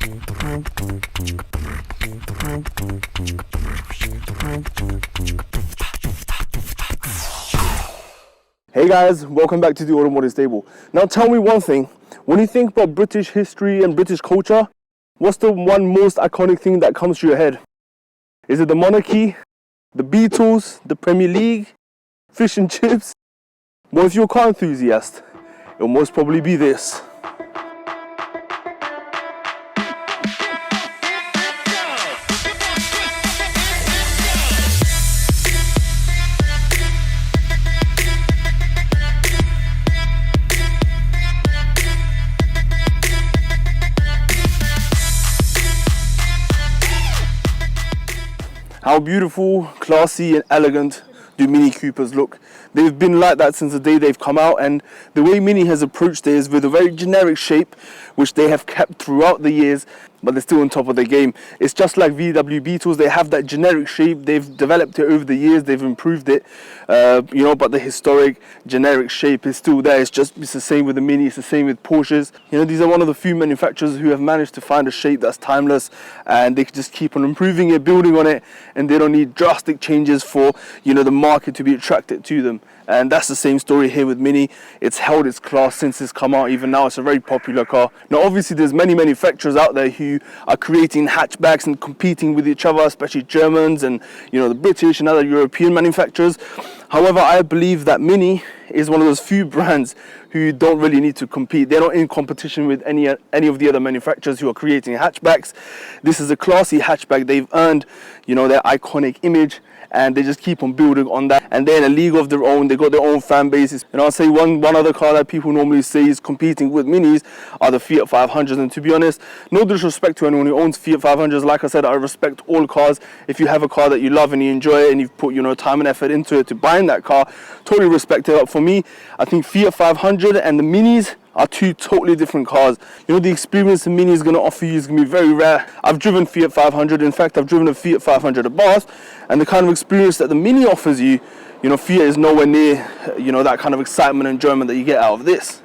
Hey guys, welcome back to the Automotive Stable. Now tell me one thing, when you think about British history and British culture, what's the one most iconic thing that comes to your head? Is it the monarchy, the Beatles, the Premier League, fish and chips? Well, if you're a car enthusiast, it'll most probably be this. How beautiful, classy and elegant do Mini Coopers look. They've been like that since the day they've come out, and the way Mini has approached it is with a very generic shape which they have kept throughout the years, but they're still on top of their game. It's just like VW Beetles, they have that generic shape, they've developed it over the years, they've improved it, but the historic generic shape is still there. It's the same with the Mini, it's the same with Porsches. These are one of the few manufacturers who have managed to find a shape that's timeless, and they can just keep on improving it, building on it, and they don't need drastic changes for the market to be attracted to them. And that's the same story here with Mini. It's held its class since it's come out. Even now, it's a very popular car. Now, obviously, there's many manufacturers out there who are creating hatchbacks and competing with each other, especially Germans and the British and other European manufacturers. However, I believe that Mini is one of those few brands who don't really need to compete. They're not in competition with any of the other manufacturers who are creating hatchbacks. This is a classy hatchback. They've earned, their iconic image, and they just keep on building on that, and they're in a league of their own. They got their own fan bases. And I'll say one other car that people normally say is competing with Minis are the Fiat 500s. And to be honest, no disrespect to anyone who owns Fiat 500s. Like I said, I respect all cars. If you have a car that you love and you enjoy it and you've put time and effort into it to buying that car, totally respect it. But for me, I think Fiat 500 and the Minis are two totally different cars. The experience the Mini is going to offer you is going to be very rare. I've driven Fiat 500. In fact, I've driven a Fiat 500 at Bath, and the kind of experience that the Mini offers you, Fiat is nowhere near, that kind of excitement and enjoyment that you get out of this.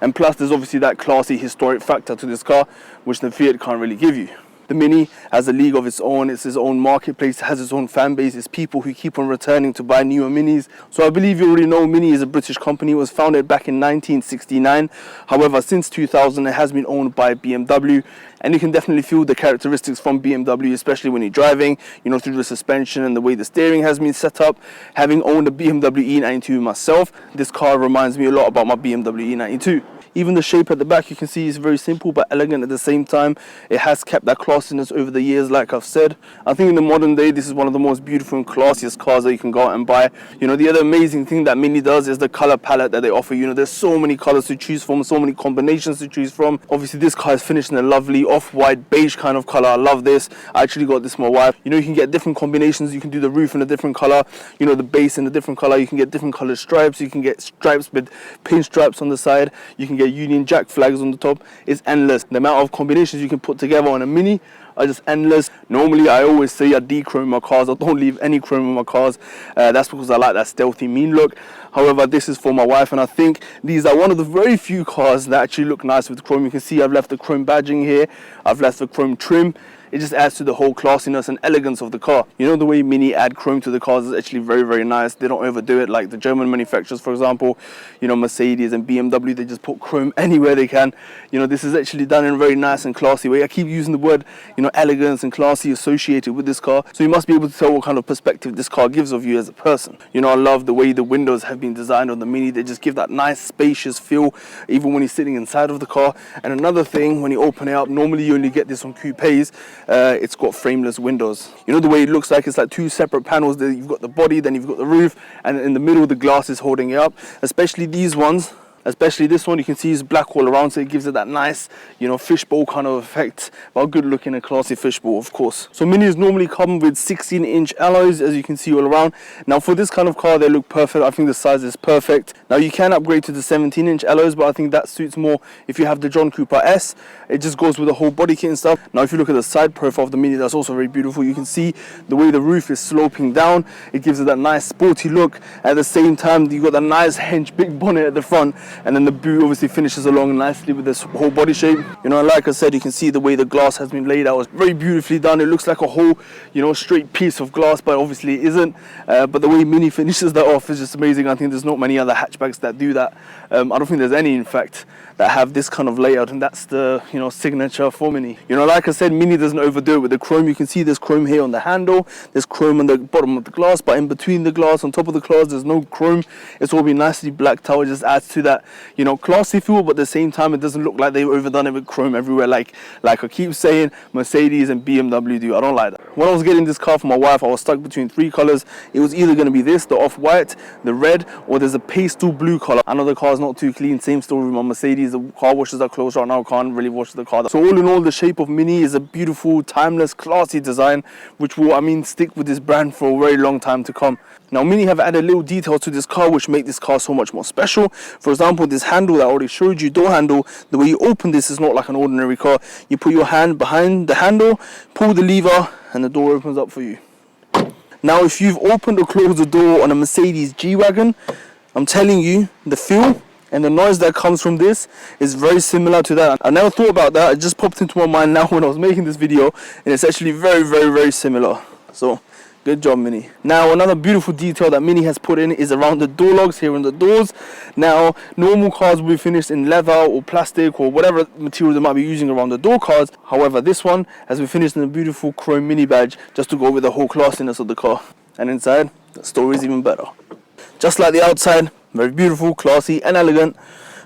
And plus, there's obviously that classy historic factor to this car, which the Fiat can't really give you. The Mini has a league of its own, it's its own marketplace, it has its own fan base, it's people who keep on returning to buy newer Minis. So I believe you already know Mini is a British company. It was founded back in 1969. However, since 2000 it has been owned by BMW, and you can definitely feel the characteristics from BMW, especially when you're driving, through the suspension and the way the steering has been set up. Having owned a BMW E92 myself, this car reminds me a lot about my BMW E92. Even the shape at the back, you can see, is very simple but elegant at the same time. It has kept that classiness over the years, like I've said. I think in the modern day, this is one of the most beautiful and classiest cars that you can go out and buy. The other amazing thing that Mini does is the color palette that they offer. There's so many colors to choose from, so many combinations to choose from. Obviously, this car is finished in a lovely off-white beige kind of color. I love this. I actually got this for my wife. You can get different combinations. You can do the roof in a different color, the base in a different color. You can get different color stripes. You can get stripes with pin stripes on the side. You can get Union Jack flags on the top. It's endless. The amount of combinations you can put together on a Mini are just endless. Normally, I always say I de-chrome my cars. I don't leave any chrome in my cars. That's because I like that stealthy, mean look. However, this is for my wife, and I think these are one of the very few cars that actually look nice with chrome. You can see I've left the chrome badging here. I've left the chrome trim. It just adds to the whole classiness and elegance of the car. The way Mini add chrome to the cars is actually very, very nice. They don't overdo it like the German manufacturers, for example. Mercedes and BMW, they just put chrome anywhere they can. This is actually done in a very nice and classy way. I keep using the word, elegance and classy associated with this car. So you must be able to tell what kind of perspective this car gives of you as a person. I love the way the windows have been designed on the Mini. They just give that nice spacious feel, even when you're sitting inside of the car. And another thing, when you open it up, normally you only get this on coupes. It's got frameless windows. The way it looks like, it's like two separate panels. You've got the body, then you've got the roof, and in the middle the glass is holding it up. Especially these ones, especially this one, you can see it's black all around, so it gives it that nice, fishbowl kind of effect, but a good looking and classy fishbowl, of course. So Minis normally come with 16-inch alloys, as you can see all around. Now for this kind of car, they look perfect. I think the size is perfect. Now you can upgrade to the 17-inch alloys, but I think that suits more if you have the John Cooper S. It just goes with the whole body kit and stuff. Now if you look at the side profile of the Mini, that's also very beautiful. You can see the way the roof is sloping down. It gives it that nice sporty look. At the same time, you've got that nice hench big bonnet at the front. and then the boot obviously finishes along nicely with this whole body shape. You know, like I said, you can see the way the glass has been laid out. It's very beautifully done. It looks like a whole, you know, straight piece of glass, but obviously it isn't. But the way Mini finishes that off is just amazing. I think there's not many other hatchbacks that do that. I don't think there's any, in fact, that have this kind of layout, and that's the, you know, signature for Mini. You know, like I said, Mini doesn't overdo it with the chrome. You can see there's chrome here on the handle, there's chrome on the bottom of the glass, but in between the glass, on top of the glass, there's no chrome. It's all been nicely blacked out. It just adds to that, you know, classy feel, but at the same time, it doesn't look like they've overdone it with chrome everywhere, like I keep saying Mercedes and BMW do. I don't like that. When I was getting this car for my wife, I was stuck between three colors. It was either going to be this, the off-white, the red, or there's a pastel blue color. I know the car's not too clean. Same story with my Mercedes. The car washes are closed right now. Can't really wash the car. So all in all, the shape of Mini is a beautiful, timeless, classy design, which will, I mean, stick with this brand for a very long time to come. Now, Mini have added little details to this car which make this car so much more special. For example, this handle that I already showed you, door handle, the way you open this is not like an ordinary car. You put your hand behind the handle, pull the lever, and the door opens up for you. Now, if you've opened or closed the door on a Mercedes G-Wagon, I'm telling you, the feel and the noise that comes from this is very similar to that. I never thought about that. It just popped into my mind now when I was making this video, and it's actually very, very, very similar. So, good job, Mini. Now, another beautiful detail that Mini has put in is around the door locks here on the doors. Now, normal cars will be finished in leather or plastic or whatever material they might be using around the door cards. However, this one has been finished in a beautiful chrome Mini badge just to go with the whole classiness of the car. And inside, the story is even better. Just like the outside, very beautiful, classy and elegant,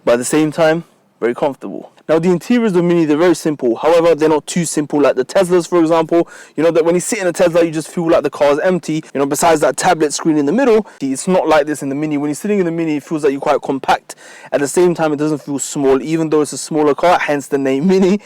but at the same time, very comfortable. Now, the interiors of Mini, they're very simple. However, they're not too simple like the Teslas, for example. You know that when you sit in a Tesla, you just feel like the car's empty. You know, besides that tablet screen in the middle, it's not like this in the Mini. When you're sitting in the Mini, it feels like you're quite compact. At the same time, it doesn't feel small, even though it's a smaller car, hence the name Mini.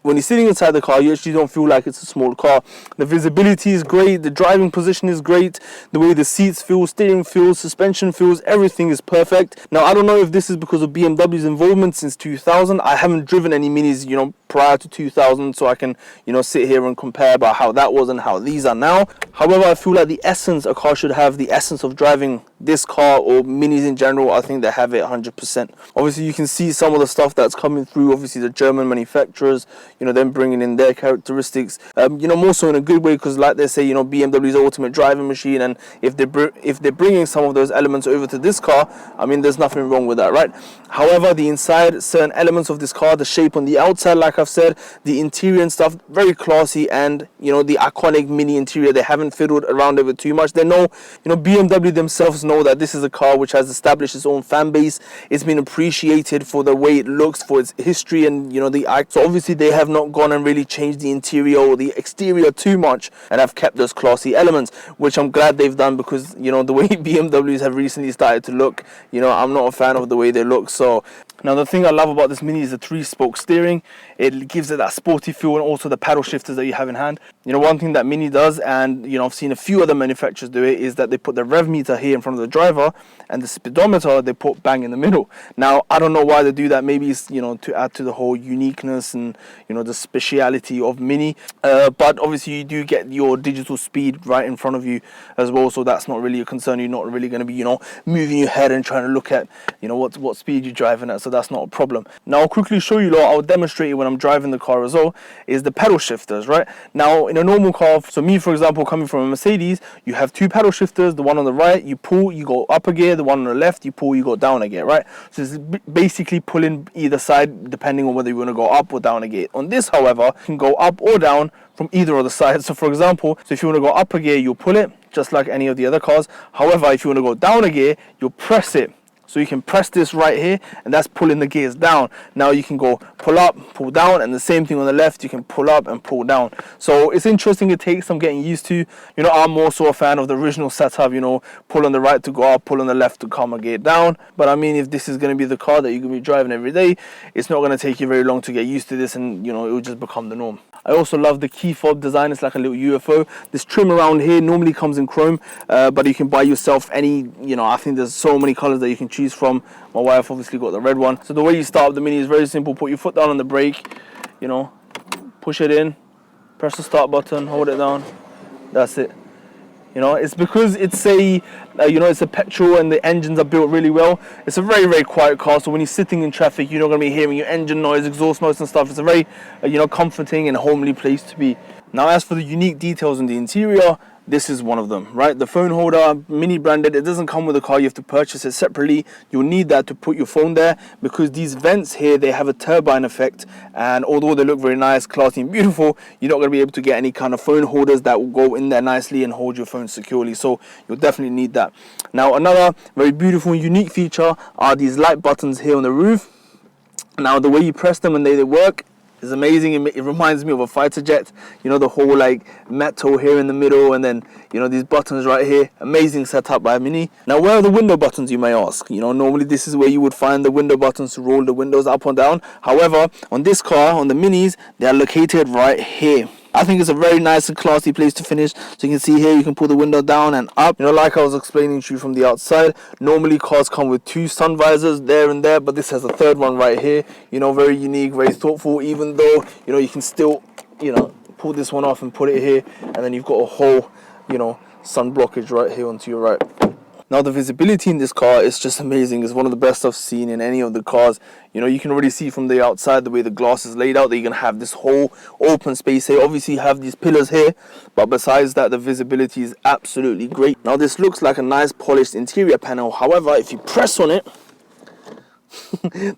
When you're sitting inside the car, you actually don't feel like it's a small car. The visibility is great, the driving position is great, the way the seats feel, steering feels, suspension feels, everything is perfect. Now, I don't know if this is because of BMW's involvement since 2000. I haven't driven any Minis, you know, prior to 2000, so I can, you know, sit here and compare about how that was and how these are now. However, I feel like the essence a car should have, the essence of driving this car or Minis in general, I think they have it 100%. Obviously, you can see some of the stuff that's coming through. Obviously, the German manufacturers, you know, them bringing in their characteristics, you know, more so in a good way, because like they say, you know, BMW's ultimate driving machine, and if they're bringing some of those elements over to this car, I mean, there's nothing wrong with that, right? However, the inside, certain elements of this car, the shape on the outside, like I've said, the interior and stuff, very classy, and, you know, the iconic Mini interior, they haven't fiddled around with it too much. They know, you know, BMW themselves know that this is a car which has established its own fan base. It's been appreciated for the way it looks, for its history, and, you know, so obviously they have not gone and really changed the interior or the exterior too much, and have kept those classy elements, which I'm glad they've done, because, you know, the way BMWs have recently started to look, you know, I'm not a fan of the way they look. So now, the thing I love about this Mini is the 3-spoke steering. It gives it that sporty feel, and also the paddle shifters that you have in hand. You know, one thing that Mini does, and, you know, I've seen a few other manufacturers do it, is that they put the rev meter here in front of the driver, and the speedometer they put bang in the middle. Now, I don't know why they do that. Maybe it's, you know, to add to the whole uniqueness and, you know, the speciality of Mini. But obviously, you do get your digital speed right in front of you as well, so that's not really a concern. You're not really going to be, you know, moving your head and trying to look at, you know, what speed you're driving at. So that's not a problem. Now, I'll quickly show you, I'll demonstrate it when I'm driving the car as well, is the pedal shifters, right? Now, in a normal car, so me, for example, coming from a Mercedes, you have 2 pedal shifters. The one on the right, you pull, you go up a gear. The one on the left, you pull, you go down a gear, right? So it's basically pulling either side, depending on whether you want to go up or down a gear. On this, however, you can go up or down from either of the sides. So for example, if you want to go up a gear, you'll pull it, just like any of the other cars. However, if you want to go down a gear, you'll press it. So you can press this right here, and that's pulling the gears down. Now you can go pull up, pull down, and the same thing on the left, you can pull up and pull down. So it's interesting. It takes some getting used to. You know, I'm also a fan of the original setup, you know, pull on the right to go up, pull on the left to calm a gear down. But I mean, if this is going to be the car that you're going to be driving every day, it's not going to take you very long to get used to this, and, you know, it will just become the norm. I also love the key fob design. It's like a little UFO. This trim around here normally comes in chrome, but you can buy yourself any, you know, I think there's so many colors that you can choose from. My wife obviously got the red one. So the way you start up the Mini is very simple. Put your foot down on the brake, you know, push it in, press the start button, hold it down. That's it. You know, it's because it's a, you know, it's a petrol and the engines are built really well. It's a very, very quiet car. So when you're sitting in traffic, you're not going to be hearing your engine noise, exhaust noise and stuff. It's a very, you know, comforting and homely place to be. Now, as for the unique details in the interior, this is one of them, right? The phone holder, Mini branded, it doesn't come with the car. You have to purchase it separately. You'll need that to put your phone there, because these vents here, they have a turbine effect, and although they look very nice, classy and beautiful, you're not going to be able to get any kind of phone holders that will go in there nicely and hold your phone securely. So you'll definitely need that. Now, another very beautiful and unique feature are these light buttons here on the roof. Now, the way you press them and they work is amazing. It reminds me of a fighter jet, you know, the whole like metal here in the middle, and then, you know, these buttons right here. Amazing setup by Mini. Now, where are the window buttons, you may ask? You know, normally this is where you would find the window buttons to roll the windows up and down. However, on this car, on the Minis, they are located right here. I think it's a very nice and classy place to finish. So you can see here, you can pull the window down and up. You know, like I was explaining to you from the outside, normally cars come with 2 sun visors there and there, but this has a 3rd one right here. You know, very unique, very thoughtful, even though, you know, you can still, you know, pull this one off and put it here, and then you've got a whole, you know, sun blockage right here onto your right. Now, the visibility in this car is just amazing. It's one of the best I've seen in any of the cars. You know, you can already see from the outside, the way the glass is laid out, that you're going to have this whole open space here. Obviously, you have these pillars here, but besides that, the visibility is absolutely great. Now, this looks like a nice polished interior panel. However, if you press on it,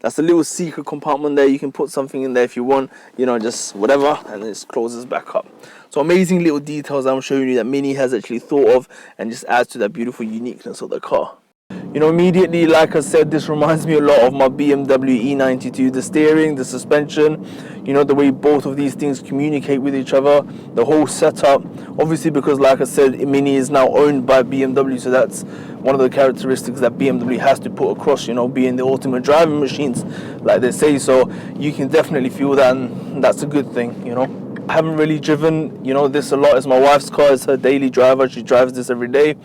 that's a little secret compartment there. You can put something in there if you want, you know, just whatever, and it just closes back up. So amazing little details I'm showing you that Mini has actually thought of, and just adds to that beautiful uniqueness of the car. You know, immediately, like I said, this reminds me a lot of my BMW E92. The steering, the suspension, you know, the way both of these things communicate with each other, the whole setup. Obviously, because like I said, Mini is now owned by BMW, so that's one of the characteristics that BMW has to put across, you know, being the ultimate driving machines, like they say. So you can definitely feel that, and that's a good thing, you know. I haven't really driven, you know, this a lot. It's my wife's car. It's her daily driver. She drives this every day.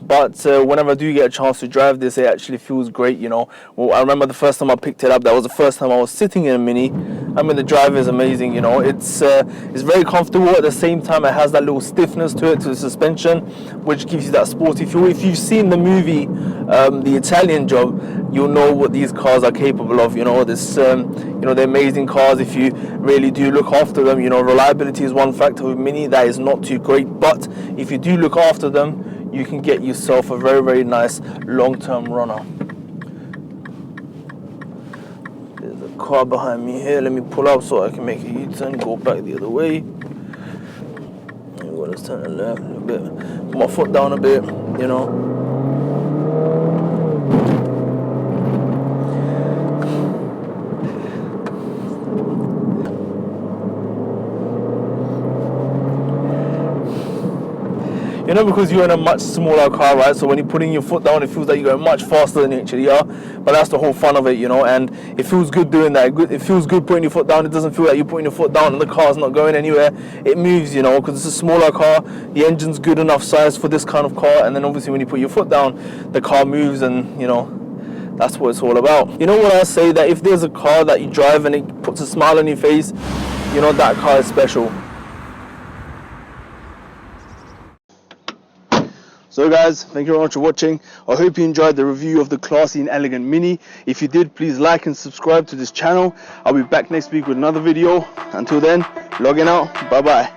But whenever I do get a chance to drive this, it actually feels great, you know. Well, I remember the first time I picked it up, that was the first time I was sitting in a Mini. I mean, the drive is amazing, you know. It's very comfortable. At the same time, it has that little stiffness to it, to the suspension, which gives you that sporty feel. If you've seen the movie, The Italian Job, you'll know what these cars are capable of, you know. This, you know, they're amazing cars if you really do look after them. You know, reliability is one factor with Mini that is not too great, but if you do look after them, you can get yourself a very, very nice long-term runner. There's a car behind me here. Let me pull up so I can make a U-turn, go back the other way. I'm going to turn left a little bit, put my foot down a bit, you know. You know, because you're in a much smaller car, right? So when you're putting your foot down, it feels like you're going much faster than you actually are. But that's the whole fun of it, you know. And it feels good doing that. It feels good putting your foot down. It doesn't feel like you're putting your foot down and the car's not going anywhere. It moves, you know, because it's a smaller car. The engine's good enough size for this kind of car. And then obviously when you put your foot down, the car moves, and, you know, that's what it's all about. You know what I say? That if there's a car that you drive and it puts a smile on your face, you know, that car is special. So guys, thank you very much for watching. I hope you enjoyed the review of the classy and elegant Mini. If you did, please like and subscribe to this channel. I'll be back next week with another video. Until then, logging out. Bye bye.